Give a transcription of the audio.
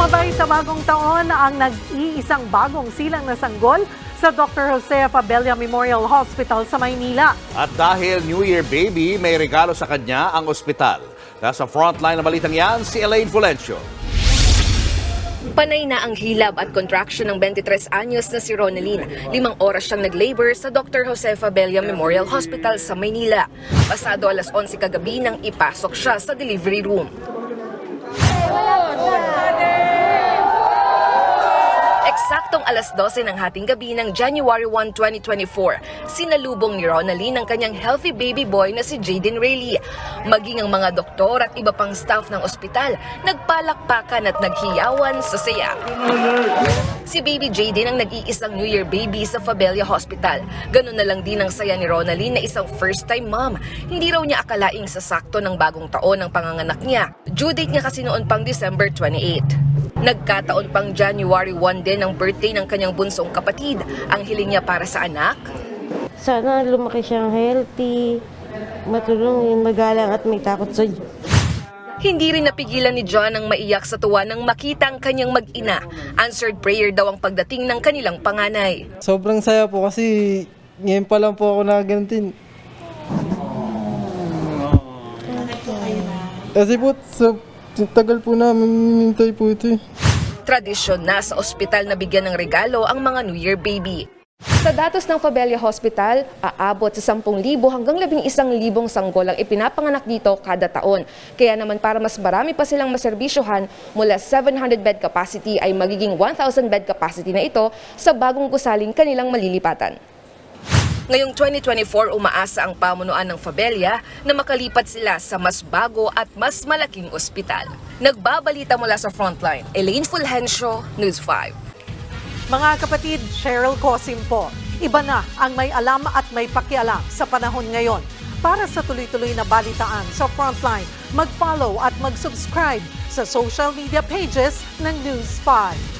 Sumabay sa bagong taon ang nag-iisang bagong silang na sanggol sa Dr. Jose Fabella Memorial Hospital sa Maynila. At dahil New Year baby, may regalo sa kanya ang ospital. Nasa frontline na balitang yan, si Elaine Fulencio. Panay na ang hilab at contraction ng 23 anyos na si Ronalyn. 5 oras siyang nag-labor sa Dr. Jose Fabella Memorial Hospital sa Maynila. Pasado alas 11 kagabi nang ipasok siya sa delivery room. Eksaktong alas 12 ng hating gabi ng January 1, 2024, sinalubong ni Ronalyn ang kanyang healthy baby boy na si Jaden Rayleigh. Maging ang mga doktor at iba pang staff ng ospital, nagpalakpakan at naghiyawan sa saya. Si baby Jaden ang nag-iisang New Year baby sa Fabella Hospital. Ganun na lang din ang saya ni Ronalyn na isang first-time mom. Hindi raw niya akalaing sasakto ng bagong taon ang panganganak niya. Due date niya kasi noon pang December 28. Nagkataon pang January 1 din ang birthday ng kanyang bunsong kapatid. Ang hiling niya para sa anak? Sana lumaki siyang healthy, matulungin, magalang at may takot sa Diyos. Hindi rin napigilan ni John ang maiyak sa tuwa nang makita ang kanyang mag-ina. Answered prayer daw ang pagdating ng kanilang panganay. Sobrang saya po kasi ngayon pa lang po ako nagagantin. Kasi po, tagal po namin minintay po ito. Tradisyon na sa ospital na bigyan ng regalo ang mga New Year baby. Sa datos ng Fabella Hospital, aabot sa 10,000 hanggang 11,000 sanggol ang ipinapanganak dito kada taon. Kaya naman para mas marami pa silang maserbisyohan, mula 700 bed capacity ay magiging 1,000 bed capacity na ito sa bagong gusaling kanilang malilipatan. Ngayong 2024, umaasa ang pamunuan ng Fabella na makalipat sila sa mas bago at mas malaking ospital. Nagbabalita mula sa Frontline, Elaine Fulgencio, News 5. Mga kapatid, Cheryl Cosim po. Iba na ang may alam at may pakialam sa panahon ngayon. Para sa tuloy-tuloy na balitaan sa Frontline, mag-follow at mag-subscribe sa social media pages ng News 5.